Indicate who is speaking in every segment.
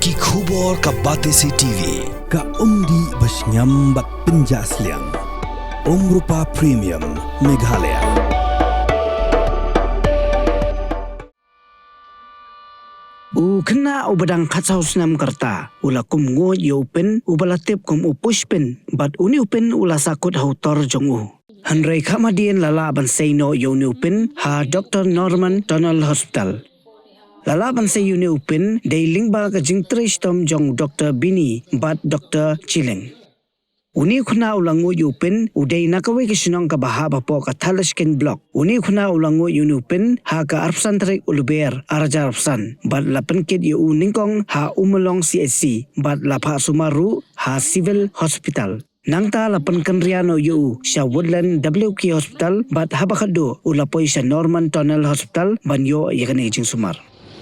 Speaker 1: Ki khubor ka Batesi TV.
Speaker 2: Ka umdi basnyambak penjaslian. Rupa Premium Meghalaya.
Speaker 3: Kena ubadang khatsau senam karta ula kum ngo yopen ubalatip kum upushpen bat uni upen ula sakut hautor jongu. Hanrei khamadien lala ban seino yoni upen ha Dr. Norman Donald Hospital. Lala ban se yuni upen deiling ba ka jingtrish tom jong Dr. Bini bat Dr. Chileng. Uni khuna ulango yupen udai nakawe ke sinong ka baha bapo ka thalashken block. Uni khuna ulango yunupen ha ka arpsan trek uluber araja arpsan. Bat lapan kit yu ningkong ha umulong CSC. Bat lapa sumaru ha civil hospital. Nangta lapan kenriano yu sya Woodland WK Hospital. Bat habakado ulapoy sya Norman Tunnel Hospital banyo yakani jing sumar.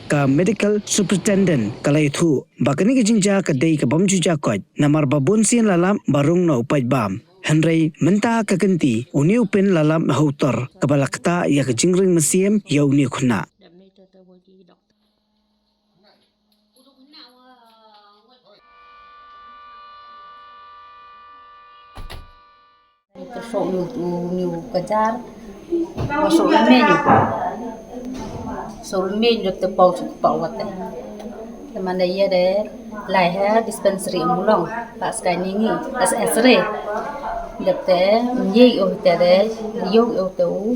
Speaker 3: Ka medical superintendent kalay thu bakani ka jingja ka day ka bamjuja kot namar babun sian lalam barung na upay bam Henry menta ka ganti uni upen lalam hautor kabalakta ya ka jingring masiem ya uni khuna
Speaker 4: Terus new kejar masuk menu Solme được từ bầu chụp bầu vật đấy, thì mà đây để lại ha dispensary mulong, pas cái này nghỉ, pas X-ray, được thế nhiều ở thế đấy, nhiều ở tủ,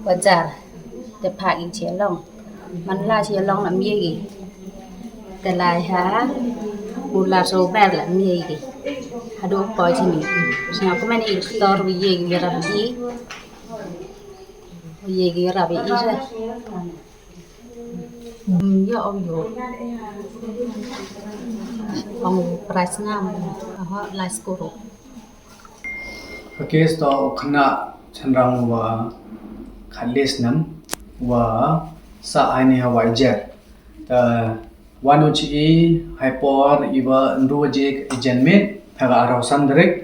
Speaker 4: bazar, để phá in chia long, mình là chia long làm nhiều gì, để lại ha, một là số bè làm nhiều gì, hà đồ coi gì nhỉ, sao có mấy này to rồi gì làm gì. Ye gira be ira ya om price ngam ha la skoro
Speaker 5: case to khana chanrang wa khalis nam wa sa aine hawai jet wano chi hyper iwa ndroje agenment thaga arosan direct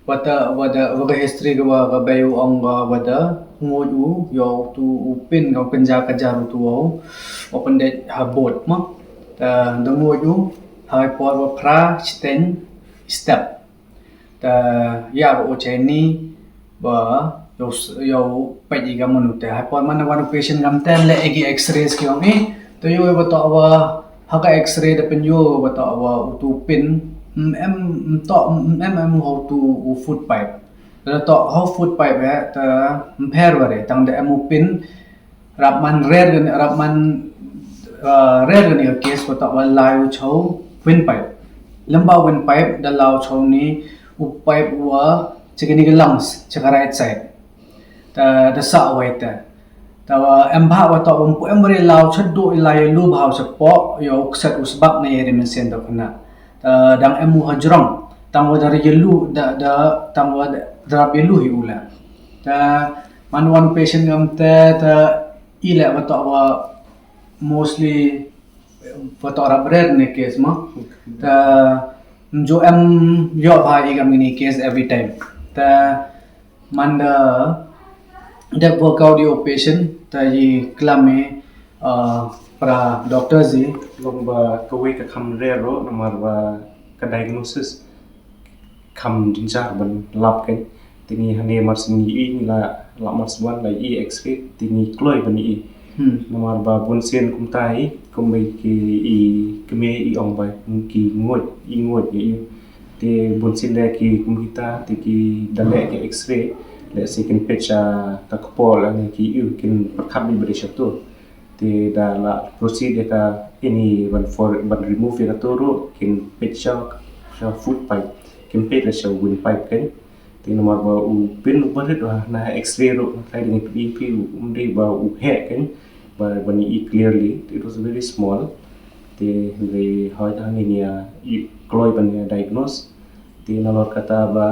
Speaker 5: wada history ga bayu ong wada ngoju yo tu upin ga penja kajar tu open date habot ma ta ngoju hai por wa pra sten step ta ya o cheni ba yo paji ga manute hai por man one patient gam ten le egi x-rays ki ong to yo ba to wa ha ka x-ray da pen yo ba to wa tu pin em how to food pipe to how food pipe ha ta pair ware tang da em pin rapman rare ni case ko ta lao chau wind pipe lamba wind pipe da lao chau ni u pipe wa chikini lungs chaka right side ta da sa wai ta em ba wa ta em re lao chaddo ilai lu bhaw chapo yo ksat usbak na yeri men sen da kana dang emu hajrong tang wa dari yelu da tang wa drap yelu hi ula ta man one patient ngam ta ila wa ta wa mostly wa ta rabrer ne case ma ta jo em yo bha igam ni case every time ta man da workout yo patient ta yi klame para doctors ji
Speaker 6: lomba kawai ka kham rero namar ba ka diagnosis kham dinjar ban lab kai tingi hane mars ni la mars wan la x-ray tingi kloi ban namar ba bonsen kum tai kum bai ki keme ong ba ki ngot ye te bonsen le ki kum kita ti ki dale ki x-ray le second page ta ko la ni ki kin perkham ni berisatu te da la proceed ka ini ban remove ya toro kin picture sha food pipe kin page sha wind pipe kan te nomor ba u pin u ban do na x-ray ro kai ni bp umri ba u he kan ba bani clearly it was very small te they how da ni ya kloi ban diagnose te nalor kata ba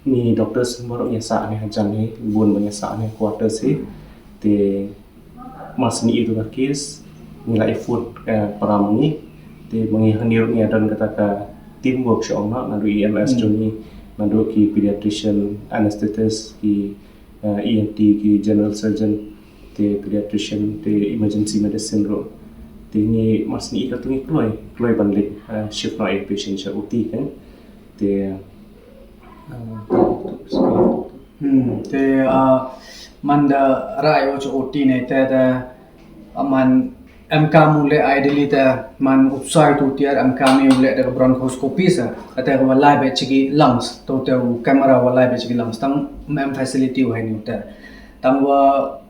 Speaker 6: ni doctors moro ya sa ne jan ni bun ban ya sa ne quarter si te mas ni itu case nilai food param ni te mengi hanir ni dan kata ka teamwork sya ong na du EMS joni nadu ki pediatrician anesthetist ki ENT ki general surgeon te pediatrician te emergency medicine ro Tingi mas ni ka tungi kloi banlik shift no patient cha uti kan te
Speaker 5: te man da rai o cho oti ne te da man MK mule ideally ta man upside tu tiar MK mi mule da bronchoscopy sa ata ko live be chigi lungs to te camera wa live be chigi lungs tang mem facility wa ni ta tang wa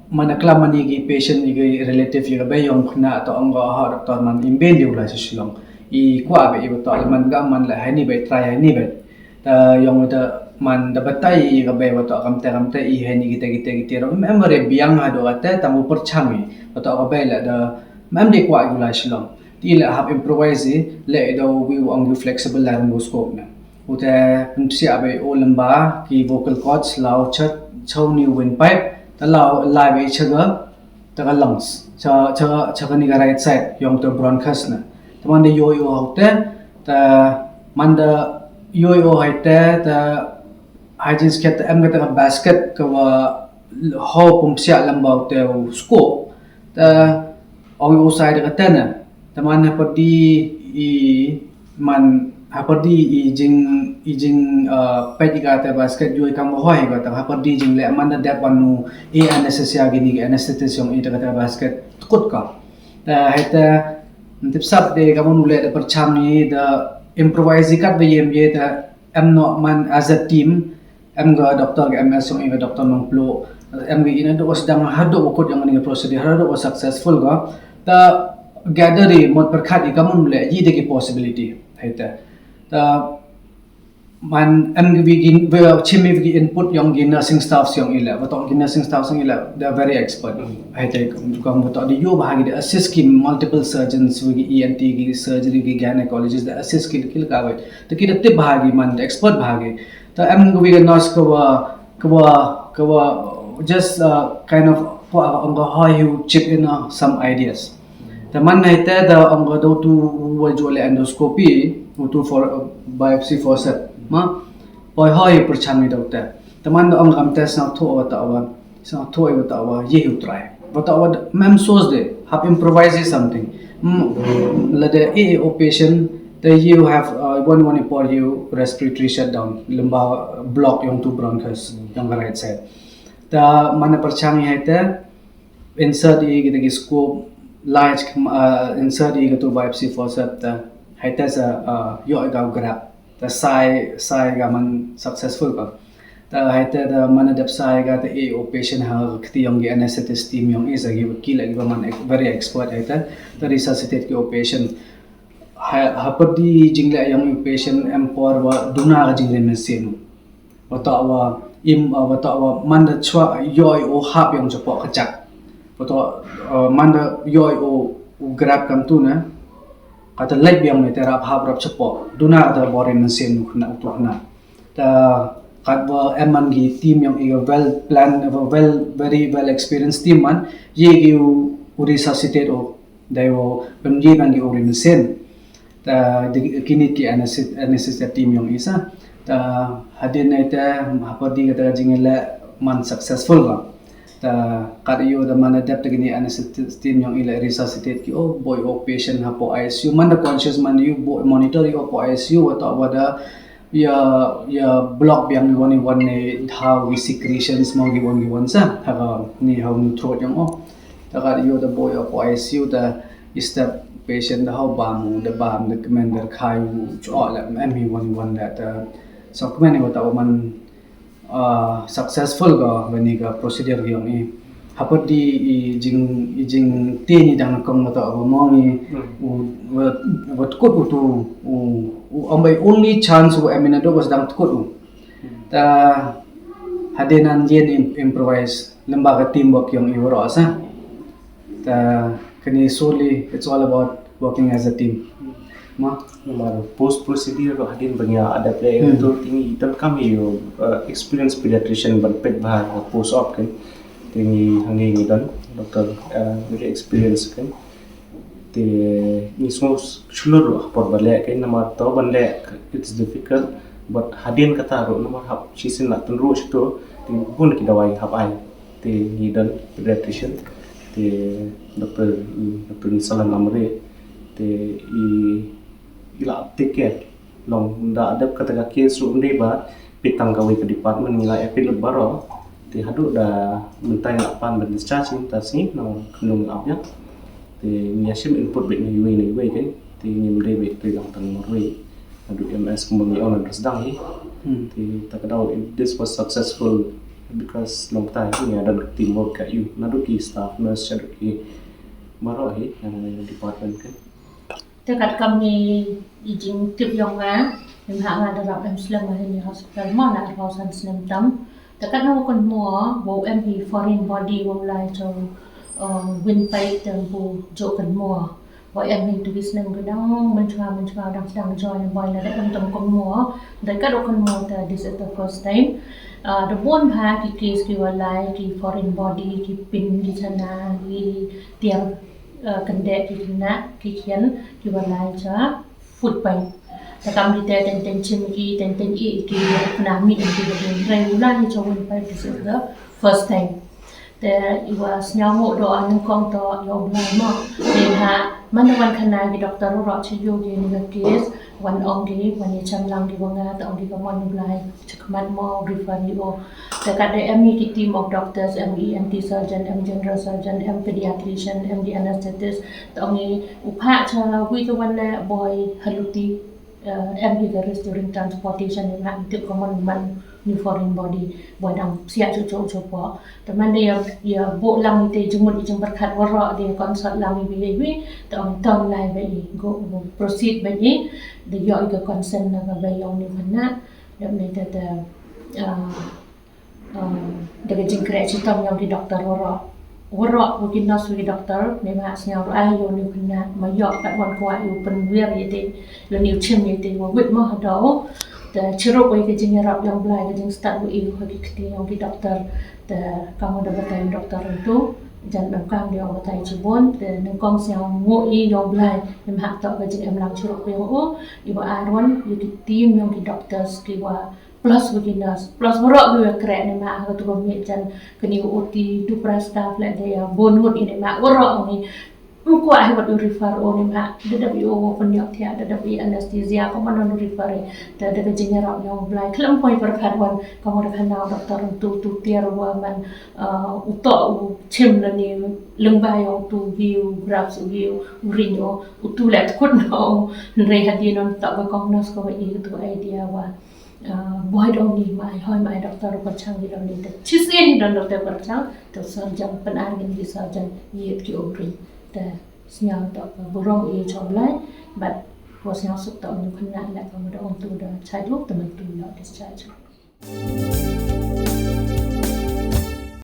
Speaker 5: man akla mani gi patient gi relative gi be yong khna to anga ha doctor man imben diu la silong I kwa be I to man ga man la hani be try hani be ta yong da man da batai ga be to kam te I hani gite ro memory biang ha do ate tamu perchami to ga be la da mem de kwa gula silong ti la have improvise le do we ang flexible laryngoscope na ute sia be o lamba ki vocal cords lao chat chau ni windpipe ta lao live chaga ta lungs cha ni ga right side yong to bronchus na ta man de yo hote ta man da yo haite ta hygiene ket em ga ta basket ka wa ho pum sia lamba te scope ta ong usai de tena teman haperdi I man haperdi jing pedi kata basket jual kamu hoi kata haperdi jing le man da panu anesthesia gini anesthesia yang itu kata basket takut ka heta tip sab de kamu nule da percham ni da improvise kat be yem ye da am no man as a team am ga doctor ga MS yang ga doctor nong plo am ga ina do sedang hado ukut yang ni procedure hado successful ga ta gather mod perkhat I kamun le yi de ki possibility haita ta man am gi we chimi gi input yang gi nursing staff yang ila batong gi nursing staff yang ila they are very expert haita kam batong di yo bahagi de assist ki multiple surgeons gi ENT gi surgery gi gynecologist the assist ki ka wait to ki de bahagi man expert bahagi ta am gi nurse ko just kind of how you chip in some ideas teman naite da angga do tu wajole endoscopy tu for biopsy faucet ma poi hoi perchami do ta teman do angam test na tho wa ye hu try wa mem sos de have improvise something la de AO patient that you have one for you respiratory shutdown lemba block yang tu bronchus yang right side ta mana perchami haite insert gitu scope large insert gitu biopsy faucet haita sa yo ga grab ta sai ga man successful ka ta haita da mana dap sai ga ta AO patient ha kti yong gi anesthetist team yong is gi kila gi man very expert haita ta resuscitate ki patient ha padi jingla yong patient empor wa duna ga jingle mesin wata wa man da chwa yo o hap yong chopo kachak Foto manda yoi o grab kam tu na kata light biang ni terap habrap cepo duna ada boring mesin kena utuh na ta katwa eman gi team yang well planned very well experienced team man ye gi resuscitate o dayo penji bang gi ori mesin ta kini ki anesthesia team yang isa ta hadin na ita hapadi kata jingela man successful ba ta kadiyo da mana depth gini anesthesia team yang ila resuscitate ki boy patient hapo ICU man da conscious man you boy monitor yo po ICU atau wada ya block yang one how we secretions mau giwon sa ha ni how nu throat yang ta kadiyo da boy po ICU da step patient da how bam the commander khai cho la me one that so commander wata man successful ga bani ga procedure gi ni hapati jing te ni dang kong mata mo ni wat ko tu ambai only chance wo aminado was dang ko ta hadenan yen improvise lembaga teamwork yang iwaro asa ta kani solely it's all about working as a team ma
Speaker 6: Nomor post procedure ro hadin banyak ada play itu tinggi dan kami yo experience pediatrician berpet bahar post op kan tinggi hangi dan dokter very experience kan te ni semua seluruh por balik kan nomor to balik it's difficult but hadin kata ro nomor hab sisin la tenru situ tinggi pun kita wai hab ai te ni dan pediatrician Dr. Nisalan Amre ila tiket long da ada kata kes ru ba pitang gawe ke department nila epil baro hadu da mentai lapan ben discharge intasi no knung apnya niasim input bet ni we kan nyim de bet lang tang morwe hadu MS kumbang on sedang tak tahu if this was successful because long time ni ada teamwork kat you nadu ki staff nurse chadu ki baro yang department kan
Speaker 7: dekat kami izin tip yang yang hang ada dalam Islam ini hospital mana kawasan Senam dekat nama kon mua wo MP foreign body wo lai cho win pai tempu jo kon mua wo MP tu Islam gedang mencuba dan sedang join boy la dekat kon mua dekat kon mua this is the first time the one ha ki case ki walai ki foreign body ki pin di sana ki tiang kendek ki nak ki kian ki walai cha food pai takam di ten chim ki ten i ki nami ki regular ni chawin pai this is the first time the was nyamu do an kong to yo blai mo ni ha manawan khana ki doctor ro chi yo ki ni case one ongi when you cham lang di wanga to ongi ko mon blai chakmat mo refer ni o dekat the ME ki team of doctors ME surgeon general surgeon pediatrician MD anesthetist to ongi upha cha wi to one boy haluti MD garis during transportation ni nak itu common man ni foreign body boy dang sia cu po teman dia ya bo lang ite jumut ijung berkat wara dia consult lang bi to on ton lai bi go proceed bi the yo ga consent na ba yo ni mana dan ni ta daga jingkre ci tom yang di doktor wara mungkin nas wi doktor ni ma snya yo ni kena ma yo kat wan kwa yu pen wer yete lo ni chim yete wa wit ma do the chiro ko ke jing rap yang blai ke jing start wi ko ki kti yang di doktor the kamu da batai doktor itu jan dam kam dia batai cibon the nang kong sia ngo i yang blai em hak to ke jing em lang chiro ko o iba arwan yu ki team yang di doctors ki wa plus beginners plus borok gue keren ni mak aku tu kami jan kini uti tu prasta flat dia bonus ini mak borok ni aku ai buat refer ni mak ada bio penyok dia ada bio anestesia kau mana refer ada kejengar yang belai kelam poi perkawan kamu dah kenal doktor tu tiar man utok cim ni lembah yang tu view graph view urinyo utu let kut no rehadinon tak berkongnos kau itu idea wa boy dong ni mai hoi mai doktor perchang di dong ni te chisi ni dong doktor perchang to surgeon penangin di surgeon yet ki obri te siang to burong i choblai but was now suk to nu khna la kamu dong tu da chai lok teman tu la discharge